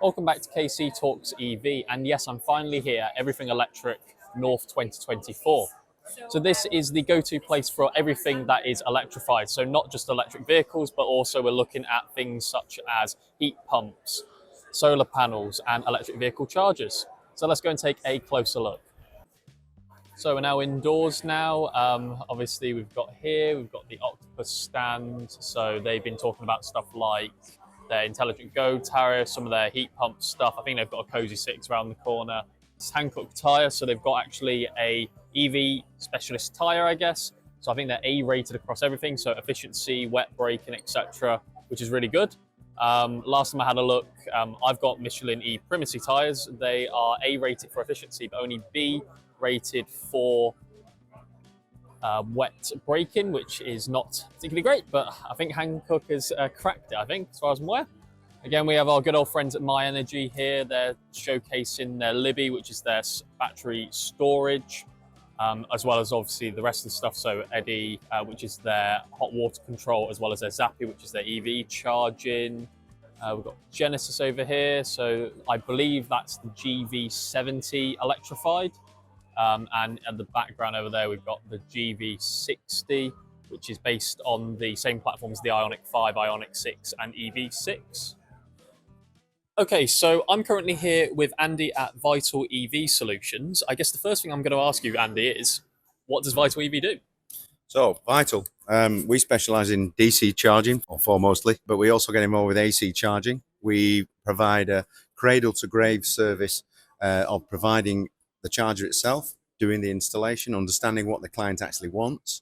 Welcome back to KC Talks EV, and yes, I'm finally here at Everything Electric North 2024. So this is the go-to place for everything that is electrified. So not just electric vehicles, but also we're looking at things such as heat pumps, solar panels, and electric vehicle chargers. So let's go and take a closer look. So we're now indoors now. Obviously we've got the Octopus stand. So they've been talking about stuff like their Intelligent Go tariff, some of their heat pump stuff. I think they've got a Cozy 6 around the corner. It's Hankook tyre, so they've got actually a EV specialist tyre, I guess. So I think they're A-rated across everything, so efficiency, wet braking, etc., which is really good. Last time I had a look, I've got Michelin E Primacy tyres. They are A-rated for efficiency, but only B-rated for wet braking, which is not particularly great, but I think Hankook has cracked it, I think, as far as I'm aware. Again, we have our good old friends at My Energy here. They're showcasing their Libby, which is their battery storage, as well as obviously the rest of the stuff. So Eddy, which is their hot water control, as well as their Zappy, which is their EV charging. We've got Genesis over here. So I believe that's the GV70 electrified. And at the background over there, we've got the GV60, which is based on the same platform as the Ioniq 5, Ioniq 6, and EV6. Okay, so I'm currently here with Andy at Vital EV Solutions. I guess the first thing I'm going to ask you, Andy, is what does Vital EV do? So, Vital, we specialise in DC charging, or foremostly, but we also get involved with AC charging. We provide a cradle-to-grave service of providing the charger itself, doing the installation, understanding what the client actually wants,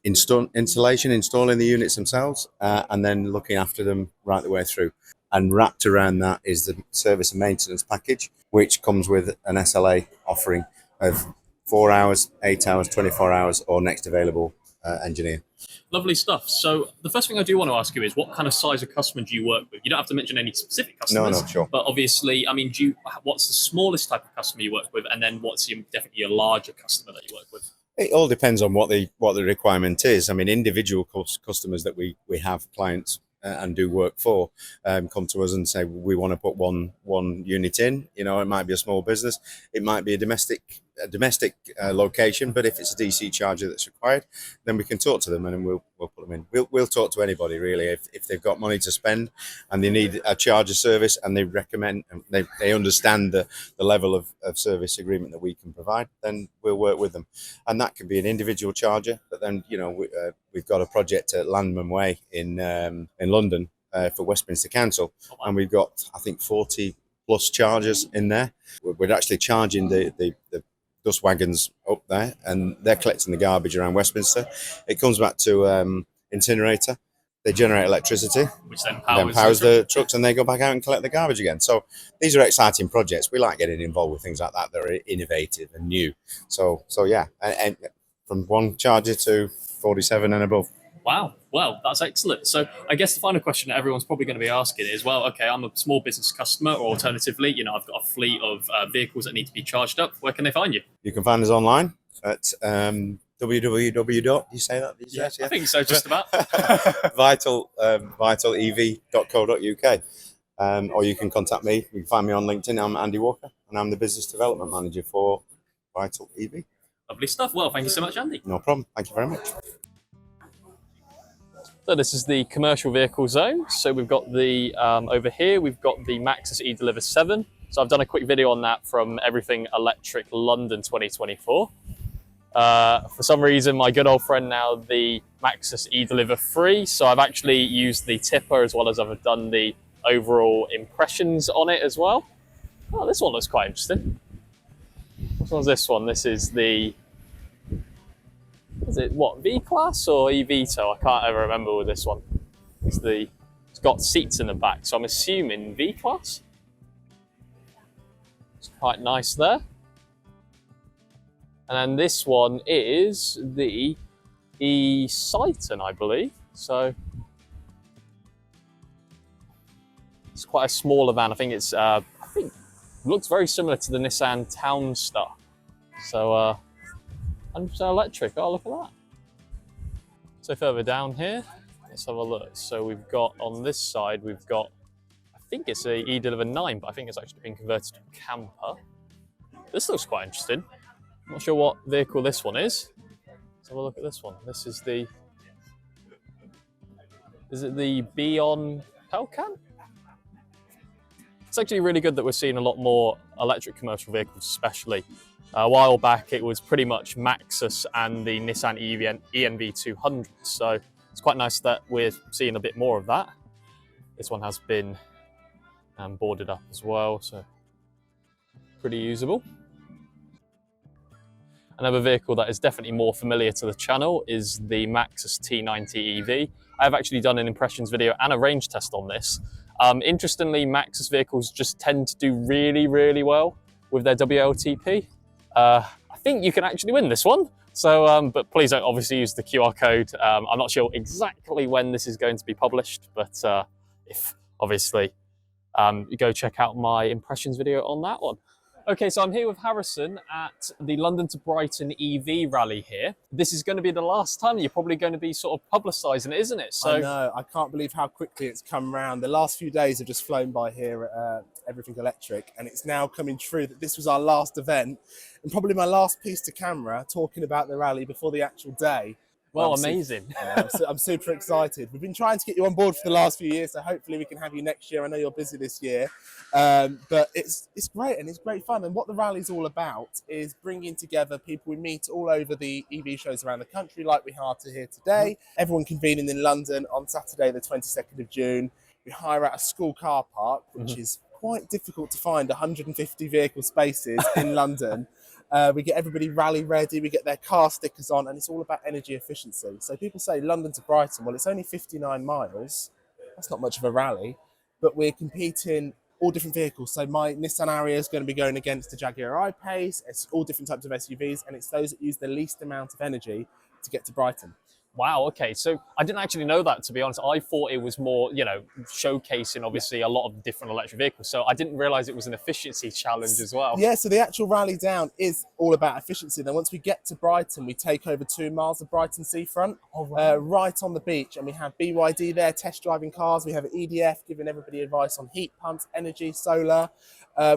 installing the units themselves, and then looking after them right the way through. And wrapped around that is the service and maintenance package, which comes with an SLA offering of 4 hours, 8 hours, 24 hours, or next available engineer. Lovely stuff. So the first thing I do want to ask you is what kind of size of customer do you work with? You don't have to mention any specific customers. No, sure. But obviously, I mean, what's the smallest type of customer you work with, and then what's definitely your larger customer that you work with? It all depends on what the requirement is. I mean, individual customers that we have clients and do work for come to us and say we want to put one unit in. You know, it might be a small business, it might be a domestic location, but if it's a DC charger that's required, then we can talk to them and we'll put them in. We'll talk to anybody really if they've got money to spend and they need a charger service and they recommend they understand the level of service agreement that we can provide, then we'll work with them. And that can be an individual charger, but then we've got a project at Landman Way in London for Westminster Council, and we've got I think 40 plus chargers in there. We're actually charging the dust wagons up there, and they're collecting the garbage around Westminster. It comes back to incinerator. They generate electricity, which then powers the trucks, and they go back out and collect the garbage again. So these are exciting projects. We like getting involved with things like that that are innovative and new. So yeah, and from one charger to 47 and above. Wow, well, that's excellent. So I guess the final question that everyone's probably going to be asking is, well, okay, I'm a small business customer, or alternatively, I've got a fleet of vehicles that need to be charged up. Where can they find you? You can find us online at www. You say that these days? Yeah, I think so, just about. vitalev.co.uk. Or you can contact me. You can find me on LinkedIn. I'm Andy Walker, and I'm the Business Development Manager for Vital EV. Lovely stuff. Well, thank you so much, Andy. No problem. Thank you very much. So this is the commercial vehicle zone. So we've got the, over here, we've got the Maxus eDeliver 7. So I've done a quick video on that from Everything Electric London 2024. For some reason, my good old friend now, the Maxus eDeliver 3. So I've actually used the tipper as well as I've done the overall impressions on it as well. Oh, this one looks quite interesting. Which one's this one? This is the, is it what, V-Class or eVito? I can't ever remember with this one. It's got seats in the back, so I'm assuming V-Class. It's quite nice there. And then this one is the E-Citon, I believe. So it's quite a smaller van. I think it's, I think it looks very similar to the Nissan Townstar. So 100% electric. Oh, look at that. So further down here, let's have a look. So we've got on this side, we've got, I think it's a e-Deliver 9, but I think it's actually been converted to a camper. This looks quite interesting. I'm not sure what vehicle this one is. Let's have a look at this one. This is the... Is it the Beyond Pelcan? It's actually really good that we're seeing a lot more electric commercial vehicles, especially. A while back, it was pretty much Maxus and the Nissan ENV 200. So it's quite nice that we're seeing a bit more of that. This one has been boarded up as well, so pretty usable. Another vehicle that is definitely more familiar to the channel is the Maxus T90 EV. I've actually done an impressions video and a range test on this. Interestingly, Maxus vehicles just tend to do really, really well with their WLTP. I think you can actually win this one. So, but please don't obviously use the QR code. I'm not sure exactly when this is going to be published, but if obviously you go check out my impressions video on that one. Okay, so I'm here with Harrison at the London to Brighton EV Rally here. This is going to be the last time you're probably going to be sort of publicising it, isn't it? So I know, I can't believe how quickly it's come round. The last few days have just flown by here at Everything Electric, and it's now coming true that this was our last event and probably my last piece to camera talking about the rally before the actual day. Well, amazing. I'm super excited. We've been trying to get you on board for the last few years, so hopefully we can have you next year. I know you're busy this year, but it's great and it's great fun. And what the rally's all about is bringing together people we meet all over the EV shows around the country, like we are to here today. Everyone convening in London on Saturday, the 22nd of June. We hire out a school car park, which is quite difficult to find 150 vehicle spaces in London. We get everybody rally ready, we get their car stickers on, and it's all about energy efficiency. So people say London to Brighton, well, it's only 59 miles. That's not much of a rally, but we're competing all different vehicles. So my Nissan Ariya is going to be going against the Jaguar I-Pace. It's all different types of SUVs, and it's those that use the least amount of energy to get to Brighton. Wow, okay. So I didn't actually know that, to be honest. I thought it was more, you know, showcasing obviously a lot of different electric vehicles. So I didn't realize it was an efficiency challenge as well. Yeah, so the actual rally down is all about efficiency. Then once we get to Brighton, we take over 2 miles of Brighton seafront, right on the beach. And we have BYD there test driving cars. We have EDF giving everybody advice on heat pumps, energy, solar.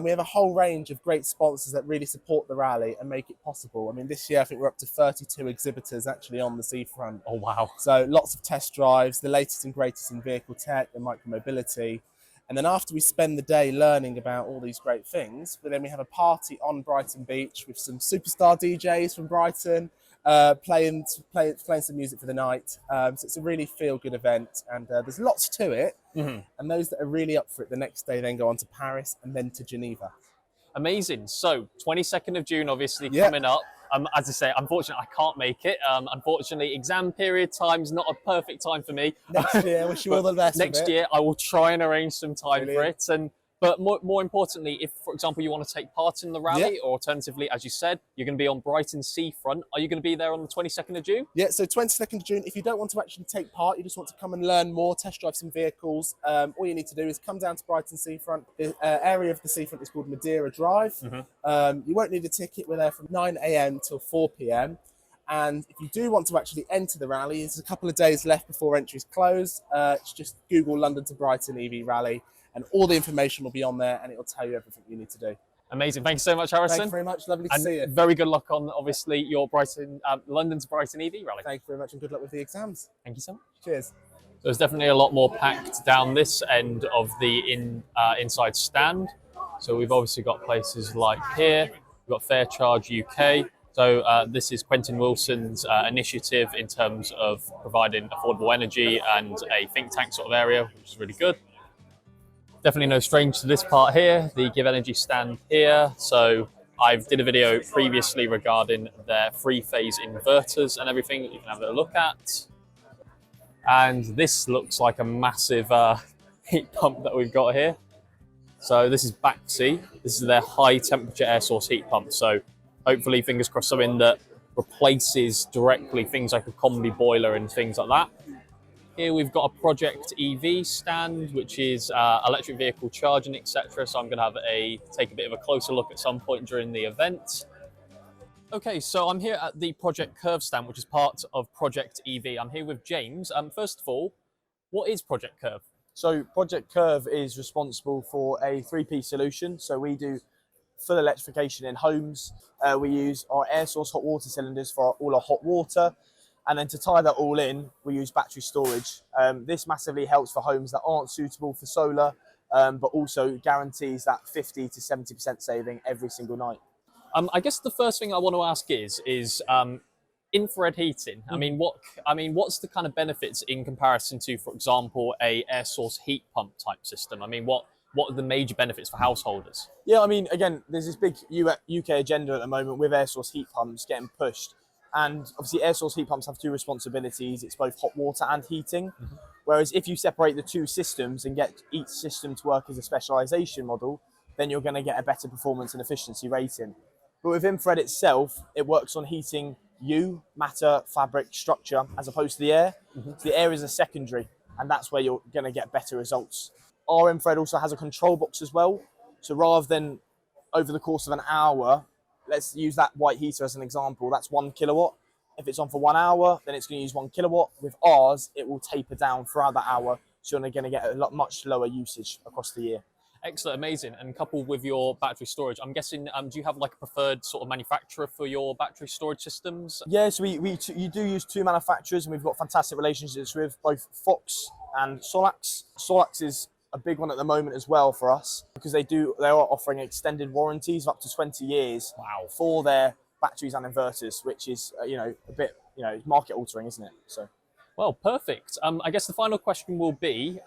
We have a whole range of great sponsors that really support the rally and make it possible. I mean, this year I think we're up to 32 exhibitors actually on the seafront. Oh, wow. So lots of test drives, the latest and greatest in vehicle tech and micromobility. And then after we spend the day learning about all these great things, but then we have a party on Brighton Beach with some superstar DJs from Brighton, playing some music for the night. So it's a really feel-good event, and there's lots to it. And those that are really up for it the next day then go on to Paris and then to Geneva. Amazing. So 22nd of June, obviously coming up. As I say, unfortunately, I can't make it. Unfortunately, exam period time's not a perfect time for me. Next year, wish you all the best. Next year, I will try and arrange some time for it. But more importantly, if, for example, you want to take part in the rally, or alternatively, as you said, you're going to be on Brighton seafront. Are you going to be there on the 22nd of June? Yeah, so 22nd of June, if you don't want to actually take part, you just want to come and learn more, test drive some vehicles, all you need to do is come down to Brighton seafront. The area of the seafront is called Madeira Drive. You won't need a ticket. We're there from 9 a.m. till 4 p.m. And if you do want to actually enter the rally, there's a couple of days left before entries close. It's just Google London to Brighton EV Rally, and all the information will be on there, and it will tell you everything you need to do. Amazing. Thank you so much, Harrison. Thank you very much. Lovely to see you. Very good luck on, obviously, your London to Brighton EV Rally. Thank you very much, and good luck with the exams. Thank you so much. Cheers. There's definitely a lot more packed down this end of the inside stand. So we've obviously got places like here. We've got Fair Charge UK. So this is Quentin Wilson's initiative in terms of providing affordable energy and a think tank sort of area, which is really good. Definitely no strange to this part here, the Give Energy stand here. So I've did a video previously regarding their three-phase inverters and everything that you can have a look at. And this looks like a massive heat pump that we've got here. So this is Backstage. This is their high temperature air source heat pump. So hopefully, fingers crossed, something that replaces directly things like a combi boiler and things like that. Here we've got a Project EV stand, which is electric vehicle charging, etc. So I'm going to take a bit of a closer look at some point during the event. Okay, so I'm here at the Project Curv stand, which is part of Project EV. I'm here with James. First of all, what is Project Curv? So Project Curv is responsible for a three-piece solution. So we do full electrification in homes. We use our air source hot water cylinders for all our hot water. And then to tie that all in, we use battery storage. This massively helps for homes that aren't suitable for solar, but also guarantees that 50 to 70% saving every single night. I guess the first thing I want to ask is infrared heating. What's the kind of benefits in comparison to, for example, a air source heat pump type system? I mean, what are the major benefits for householders? Yeah, I mean, again, there's this big UK agenda at the moment with air source heat pumps getting pushed. And obviously air source heat pumps have two responsibilities. It's both hot water and heating. Whereas if you separate the two systems and get each system to work as a specialization model, then you're going to get a better performance and efficiency rating. But with infrared itself, it works on heating matter, fabric, structure, as opposed to the air. So the air is a secondary, and that's where you're going to get better results. Our infrared also has a control box as well. So rather than over the course of an hour, let's use that white heater as an example, that's 1 kilowatt. If it's on for 1 hour, then it's going to use 1 kilowatt. With ours, it will taper down throughout that hour, so you're going to get much lower usage across the year. Excellent, amazing. And coupled with your battery storage, I'm guessing, do you have like a preferred sort of manufacturer for your battery storage systems? Yeah, so you do use two manufacturers, and we've got fantastic relationships with both Fox and Solax. Solax is a big one at the moment as well for us, because they are offering extended warranties of up to 20 years. Wow. For their batteries and inverters, which is a bit market altering, isn't it? So. Well, perfect. I guess the final question will be,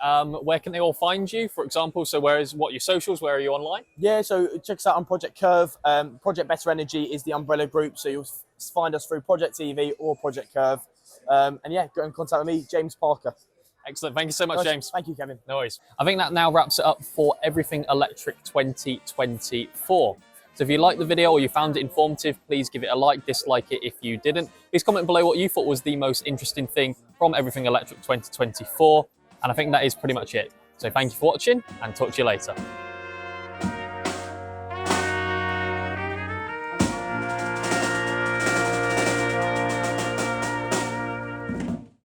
where can they all find you, for example? So what are your socials? Where are you online? Yeah, so check us out on Project Curv. Project Better Energy is the umbrella group, so you'll find us through Project EV or Project Curv. And yeah, get in contact with me, James Parker. Excellent. Thank you so much, James. Thank you, Kevin. No worries. I think that now wraps it up for Everything Electric 2024. So if you liked the video or you found it informative, please give it a like, dislike it if you didn't. Please comment below what you thought was the most interesting thing from Everything Electric 2024. And I think that is pretty much it. So thank you for watching, and talk to you later.